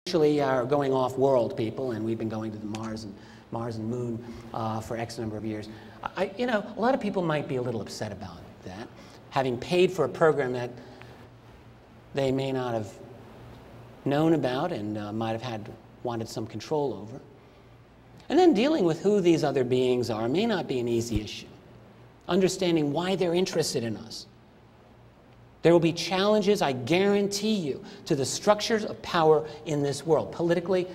Actually are going off-world people, and we've been going to the Mars and Moon for X number of years. You know, a lot of people might be a little upset about that, having paid for a program that they may not have known about and might have wanted some control over. And then dealing with who these other beings are may not be an easy issue. Understanding why they're interested in us. There will be challenges, I guarantee you, to the structures of power in this world, politically,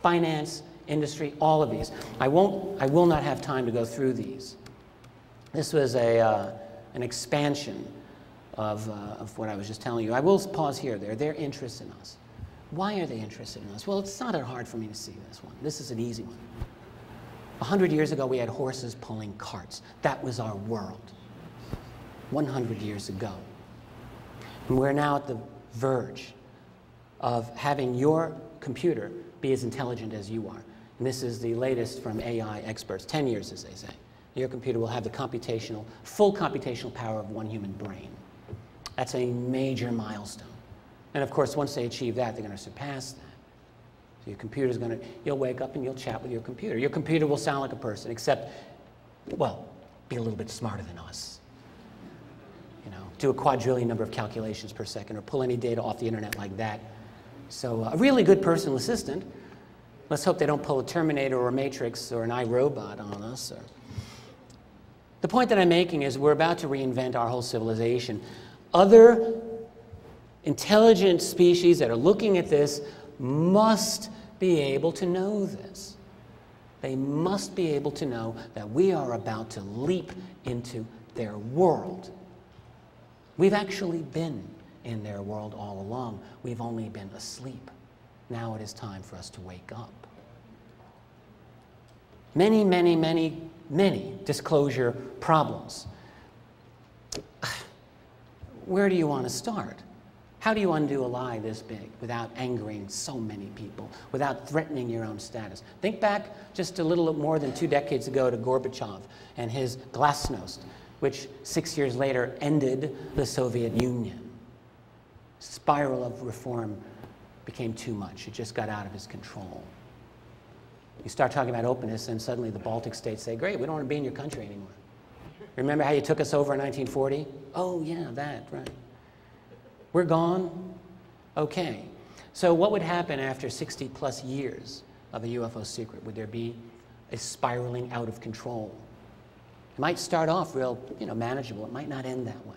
finance, industry, all of these. I will not have time to go through these. This was an expansion of what I was just telling you. I will pause here. Their interest in us. Why are they interested in us? Well, it's not that hard for me to see this one. This is an easy one. 100 years ago, we had horses pulling carts. That was our world. 100 years ago. And we're now at the verge of having your computer be as intelligent as you are. And this is the latest from AI experts, 10 years, as they say. Your computer will have the full computational power of one human brain. That's a major milestone. And of course, once they achieve that, they're going to surpass that. So your computer's going to, you'll wake up and you'll chat with your computer. Your computer will sound like a person, except, well, be a little bit smarter than us. You know, do a quadrillion number of calculations per second, or pull any data off the internet like that. So a really good personal assistant. Let's hope they don't pull a Terminator or a Matrix or an iRobot on us. The point that I'm making is we're about to reinvent our whole civilization. Other intelligent species that are looking at this must be able to know this. They must be able to know that we are about to leap into their world. We've actually been in their world all along. We've only been asleep. Now it is time for us to wake up. Many, many, many, many disclosure problems. Where do you want to start? How do you undo a lie this big without angering so many people, without threatening your own status? Think back just a little more than 2 decades ago to Gorbachev and his glasnost, which 6 years later ended the Soviet Union. Spiral of reform became too much. It just got out of his control. You start talking about openness, and suddenly the Baltic states say, great, we don't want to be in your country anymore. Remember how you took us over in 1940? Oh, yeah, that, right. We're gone? Okay. So what would happen after 60-plus years of a UFO secret? Would there be a spiraling out of control? It might start off real, manageable. It might not end that way.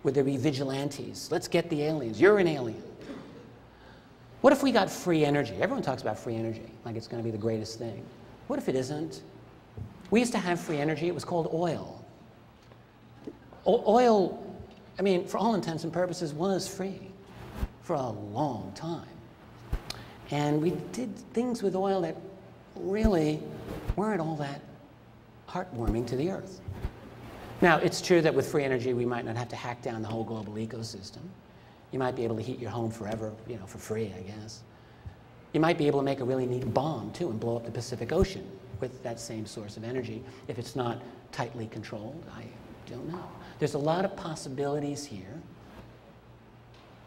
Would there be vigilantes? Let's get the aliens. You're an alien. What if we got free energy? Everyone talks about free energy, like it's going to be the greatest thing. What if it isn't? We used to have free energy. It was called oil. Oil, I mean, for all intents and purposes, was free for a long time. And we did things with oil that really weren't all that heartwarming to the earth. Now, it's true that with free energy, we might not have to hack down the whole global ecosystem. You might be able to heat your home forever, for free, I guess. You might be able to make a really neat bomb, too, and blow up the Pacific Ocean with that same source of energy, if it's not tightly controlled. I don't know. There's a lot of possibilities here.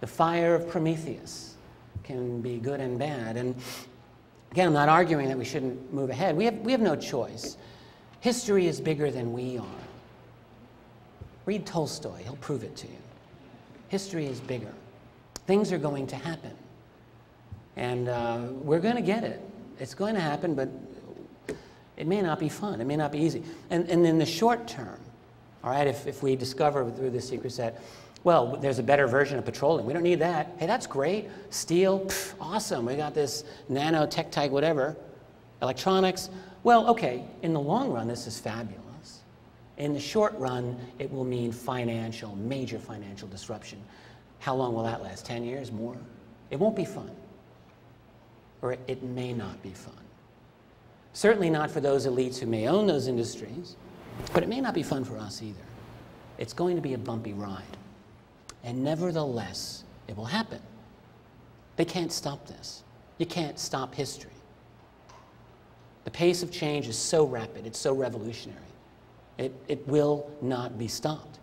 The fire of Prometheus can be good and bad. And again, I'm not arguing that we shouldn't move ahead. We have no choice. History is bigger than we are. Read Tolstoy. He'll prove it to you. History is bigger. Things are going to happen. And we're going to get it. It's going to happen, but it may not be fun. It may not be easy. And in the short term, all right, if we discover through this secret set, well, there's a better version of petroleum. We don't need that. Hey, that's great. Steel, pff, awesome. We got this nanotech, whatever. Electronics. Well, okay, in the long run, this is fabulous. In the short run, it will mean major financial disruption. How long will that last? 10 years? More? It won't be fun. Or it may not be fun. Certainly not for those elites who may own those industries, but it may not be fun for us either. It's going to be a bumpy ride. And nevertheless, it will happen. They can't stop this. You can't stop history. The pace of change is so rapid, it's so revolutionary. It will not be stopped.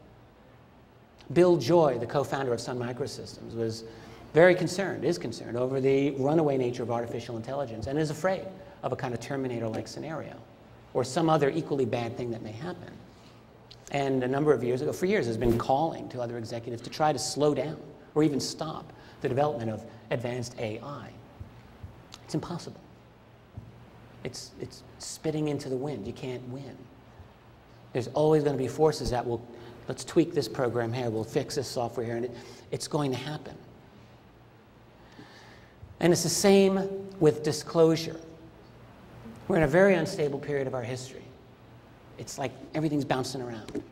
Bill Joy, the co-founder of Sun Microsystems, was very concerned, is concerned over the runaway nature of artificial intelligence and is afraid of a kind of Terminator-like scenario or some other equally bad thing that may happen. And a number of years ago, for years, has been calling to other executives to try to slow down or even stop the development of advanced AI. It's impossible. It's spitting into the wind. You can't win. There's always going to be forces that will, let's tweak this program here, we'll fix this software here, and it's going to happen. And it's the same with disclosure. We're in a very unstable period of our history. It's like everything's bouncing around.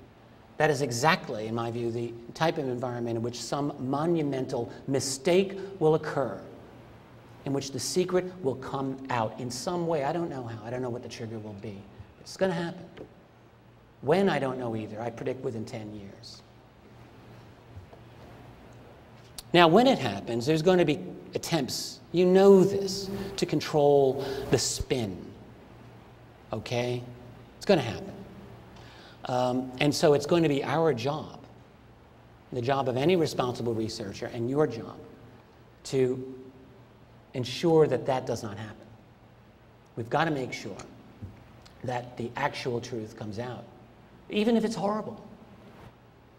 That is exactly, in my view, the type of environment in which some monumental mistake will occur, in which the secret will come out in some way. I don't know how. I don't know what the trigger will be. It's going to happen. When, I don't know either. I predict within 10 years. Now, when it happens, there's going to be attempts, you know this, to control the spin. Okay? It's going to happen. And so it's going to be our job, the job of any responsible researcher, and your job, to ensure that that does not happen. We've got to make sure that the actual truth comes out, even if it's horrible.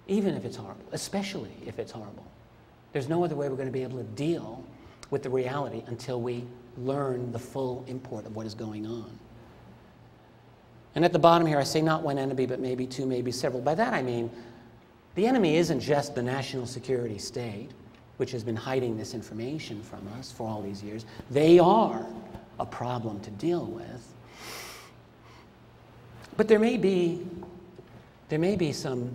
Even if it's horrible, especially if it's horrible. There's no other way we're going to be able to deal with the reality until we learn the full import of what is going on. And at the bottom here, I say not one enemy, but maybe two, maybe several. By that I mean, the enemy isn't just the national security state, which has been hiding this information from us for all these years. They are a problem to deal with. But there may be some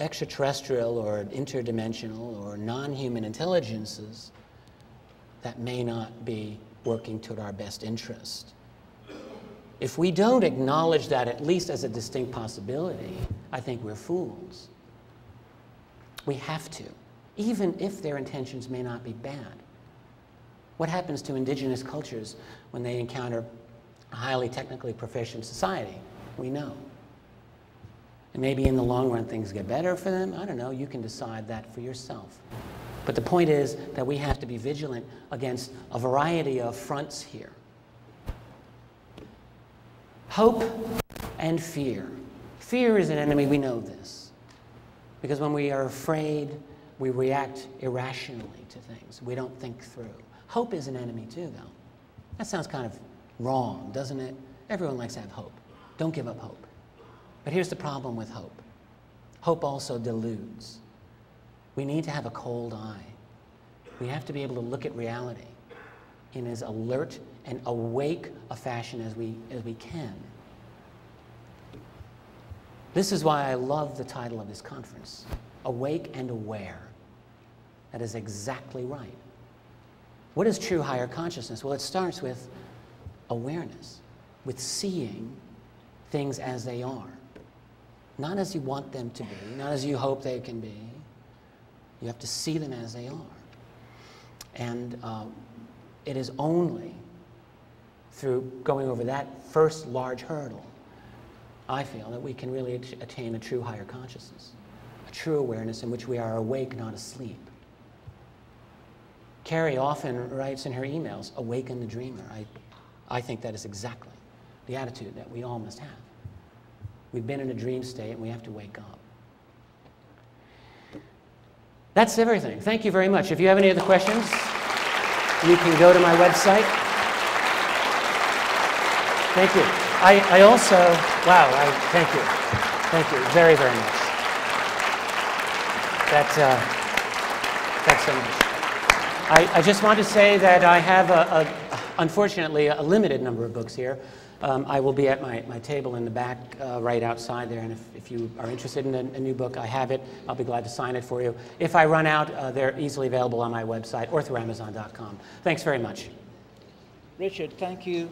extraterrestrial or interdimensional or non-human intelligences that may not be working toward our best interest. If we don't acknowledge that at least as a distinct possibility, I think we're fools. We have to, even if their intentions may not be bad. What happens to indigenous cultures when they encounter a highly technically proficient society? We know. And maybe in the long run things get better for them. I don't know. You can decide that for yourself. But the point is that we have to be vigilant against a variety of fronts here. Hope and fear. Fear is an enemy, we know this. Because when we are afraid, we react irrationally to things. We don't think through. Hope is an enemy too, though. That sounds kind of wrong, doesn't it? Everyone likes to have hope. Don't give up hope. But here's the problem with hope. Hope also deludes. We need to have a cold eye. We have to be able to look at reality in as alert and awake a fashion as we can. This is why I love the title of this conference, Awake and Aware. That is exactly right. What is true higher consciousness? Well, it starts with awareness, with seeing things as they are. Not as you want them to be, not as you hope they can be. You have to see them as they are. And it is only through going over that first large hurdle, I feel, that we can really attain a true higher consciousness, a true awareness in which we are awake, not asleep. Carrie often writes in her emails, awaken the dreamer. I think that is exactly the attitude that we all must have. We've been in a dream state and we have to wake up. That's everything. Thank you very much. If you have any other questions, you can go to my website. Thank you. I also, wow, thank you. Thank you very, very much. That's so much. I just want to say that I have, unfortunately, a limited number of books here. I will be at my table in the back right outside there, and if you are interested in a new book, I have it. I'll be glad to sign it for you. If I run out, they're easily available on my website or through Amazon.com. Thanks very much. Richard, thank you.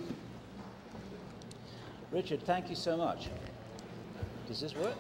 Richard, thank you so much. Does this work?